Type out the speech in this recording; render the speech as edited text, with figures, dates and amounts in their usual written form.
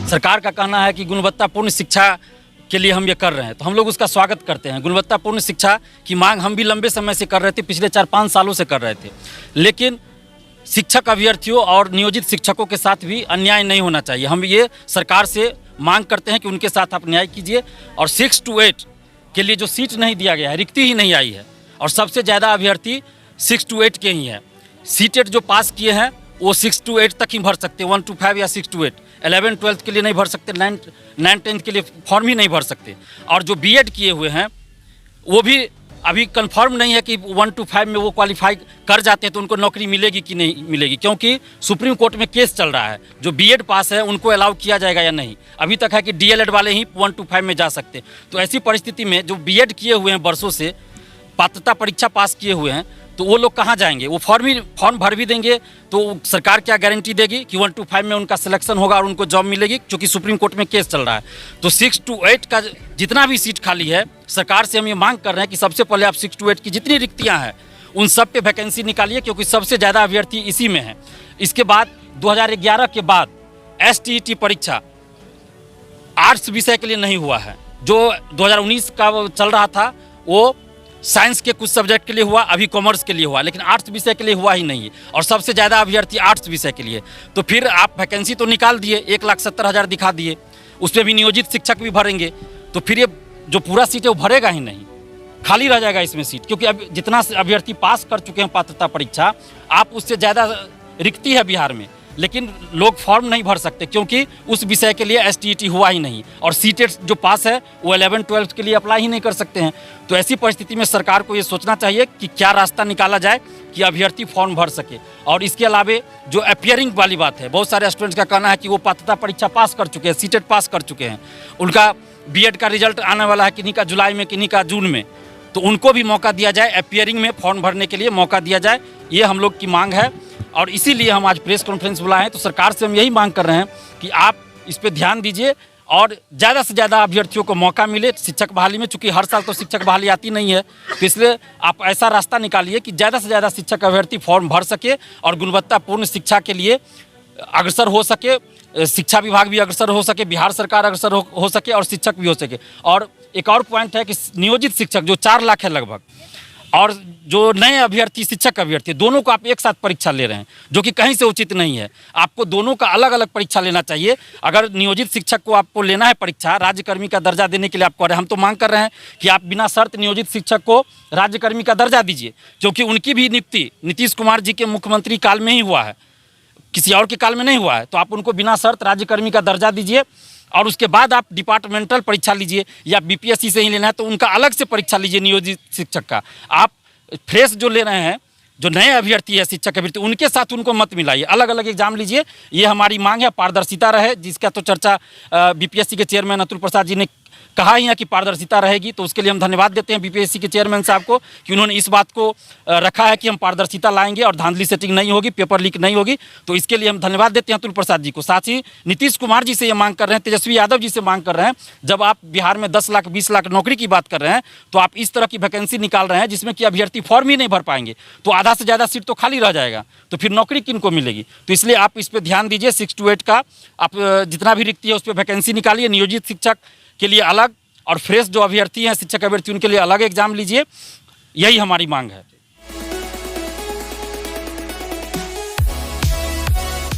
सरकार का कहना है कि गुणवत्तापूर्ण शिक्षा के लिए हम ये कर रहे हैं, तो हम लोग उसका स्वागत करते हैं। गुणवत्तापूर्ण शिक्षा की मांग हम भी लंबे समय से कर रहे थे, पिछले 4-5 सालों से कर रहे थे, लेकिन शिक्षक अभ्यर्थियों और नियोजित शिक्षकों के साथ भी अन्याय नहीं होना चाहिए। हम ये सरकार से मांग करते हैं कि उनके साथ आप न्याय कीजिए। और 6 to 8 के लिए जो सीट नहीं दिया गया है, रिक्ति ही नहीं आई है, और सबसे ज़्यादा अभ्यर्थी 6 to 8 के ही हैं। सीटेट जो पास किए हैं वो 6 to 8 तक ही भर सकते हैं, 1 to 5 या 6 to 8। 11-12 के लिए नहीं भर सकते, 9-10 के लिए फॉर्म ही नहीं भर सकते। और जो बीएड किए हुए हैं वो भी अभी कंफर्म नहीं है कि 1 to 5 में वो क्वालिफाई कर जाते हैं तो उनको नौकरी मिलेगी कि नहीं मिलेगी, क्योंकि सुप्रीम कोर्ट में केस चल रहा है। जो बीएड पास है उनको अलाउ किया जाएगा या नहीं, अभी तक है कि डीएलएड वाले ही 1 to 5 में जा सकते हैं। तो ऐसी परिस्थिति में जो बीएड किए हुए हैं, वर्षों से पात्रता परीक्षा पास किए हुए हैं, तो वो लोग कहाँ जाएंगे? वो फॉर्म भर भी देंगे तो सरकार क्या गारंटी देगी कि 1 to 5 में उनका सिलेक्शन होगा और उनको जॉब मिलेगी, क्योंकि सुप्रीम कोर्ट में केस चल रहा है। तो 6 to 8 का जितना भी सीट खाली है, सरकार से हम ये मांग कर रहे हैं कि सबसे पहले आप 6 to 8 की जितनी रिक्तियाँ हैं उन सब पे वैकेंसी निकालिए, क्योंकि सबसे ज़्यादा अभ्यर्थी इसी में है। इसके बाद 2011 के बाद STET परीक्षा आर्ट्स विषय के लिए नहीं हुआ है। जो 2019 का चल रहा था वो साइंस के कुछ सब्जेक्ट के लिए हुआ, अभी कॉमर्स के लिए हुआ, लेकिन आर्ट्स विषय के लिए हुआ ही नहीं है, और सबसे ज़्यादा अभ्यर्थी आर्ट्स विषय के लिए। तो फिर आप वैकेंसी तो निकाल दिए, 1,70,000 दिखा दिए, उसमें भी नियोजित शिक्षक भी भरेंगे, तो फिर ये जो पूरा सीट है वो भरेगा ही नहीं, खाली रह जाएगा इसमें सीट। क्योंकि अब जितना अभ्यर्थी पास कर चुके हैं पात्रता परीक्षा, आप उससे ज़्यादा रिक्ति है बिहार में, लेकिन लोग फॉर्म नहीं भर सकते क्योंकि उस विषय के लिए STET हुआ ही नहीं, और सीटेट जो पास है वो 11-12 के लिए अप्लाई ही नहीं कर सकते हैं। तो ऐसी परिस्थिति में सरकार को ये सोचना चाहिए कि क्या रास्ता निकाला जाए कि अभ्यर्थी फॉर्म भर सके। और इसके अलावा जो अपियरिंग वाली बात है, बहुत सारे स्टूडेंट्स का कहना है कि वो पात्रता परीक्षा पास कर चुके हैं, सीटेट पास कर चुके हैं, उनका बीएड का रिजल्ट आने वाला है, किन्हीं का जुलाई में, किन्हीं का जून में, तो उनको भी मौका दिया जाए, अपियरिंग में फॉर्म भरने के लिए मौका दिया जाए। ये हम लोग की मांग है, और इसीलिए हम आज प्रेस कॉन्फ्रेंस बुलाए हैं। तो सरकार से हम यही मांग कर रहे हैं कि आप इस पे ध्यान दीजिए और ज़्यादा से ज़्यादा अभ्यर्थियों को मौका मिले शिक्षक बहाली में। चूँकि हर साल तो शिक्षक बहाली आती नहीं है, तो इसलिए आप ऐसा रास्ता निकालिए कि ज़्यादा से ज़्यादा शिक्षक अभ्यर्थी फॉर्म भर सके और गुणवत्तापूर्ण शिक्षा के लिए अग्रसर हो सके, शिक्षा विभाग भी अग्रसर हो सके, बिहार सरकार अग्रसर हो सके, और शिक्षक भी हो सके। और एक और पॉइंट है कि नियोजित शिक्षक जो 4 लाख है लगभग, और जो नए अभ्यर्थी शिक्षक अभ्यर्थी, दोनों को आप एक साथ परीक्षा ले रहे हैं, जो कि कहीं से उचित नहीं है। आपको दोनों का अलग अलग परीक्षा लेना चाहिए। अगर नियोजित शिक्षक को आपको लेना है परीक्षा, राज्यकर्मी का दर्जा देने के लिए आप कह रहे हैं, हम तो मांग कर रहे हैं कि आप बिना शर्त नियोजित शिक्षक को राज्यकर्मी का दर्जा दीजिए, क्योंकि उनकी भी नियुक्ति नीतीश कुमार जी के मुख्यमंत्री काल में ही हुआ है, किसी और के काल में नहीं हुआ है। तो आप उनको बिना शर्त राज्यकर्मी का दर्जा दीजिए, और उसके बाद आप डिपार्टमेंटल परीक्षा लीजिए, या BPSC से ही लेना है तो उनका अलग से परीक्षा लीजिए नियोजित शिक्षक का। आप फ्रेश जो ले रहे हैं, जो नए अभ्यर्थी है शिक्षक अभ्यर्थी, उनके साथ उनको मत मिलाइए, अलग अलग एग्जाम लीजिए। ये हमारी मांग है, पारदर्शिता रहे, जिसका तो चर्चा BPSC के चेयरमैन अतुल प्रसाद जी ने कहा ही है कि पारदर्शिता रहेगी। तो उसके लिए हम धन्यवाद देते हैं BPSC के चेयरमैन साहब को कि उन्होंने इस बात को रखा है कि हम पारदर्शिता लाएंगे और धांधली सेटिंग नहीं होगी, पेपर लीक नहीं होगी। तो इसके लिए हम धन्यवाद देते हैं अतुल प्रसाद जी को। साथ ही नीतीश कुमार जी से ये मांग कर रहे हैं, तेजस्वी यादव जी से मांग कर रहे हैं, जब आप बिहार में 10 लाख 20 लाख नौकरी की बात कर रहे हैं, तो आप इस तरह की वैकेंसी निकाल रहे हैं जिसमें कि अभ्यर्थी फॉर्म ही नहीं भर पाएंगे, तो आधा से ज़्यादा सीट तो खाली रह जाएगा, तो फिर नौकरी किन को मिलेगी? तो इसलिए आप इस पर ध्यान दीजिए। 6 to 8 का आप जितना भी रिक्ति है उस पर वैकेंसी निकालिए, नियोजित शिक्षक के लिए अलग, और फ्रेश जो अभ्यर्थी हैं शिक्षक अभ्यर्थी उनके लिए अलग एग्जाम लीजिए। यही हमारी मांग है।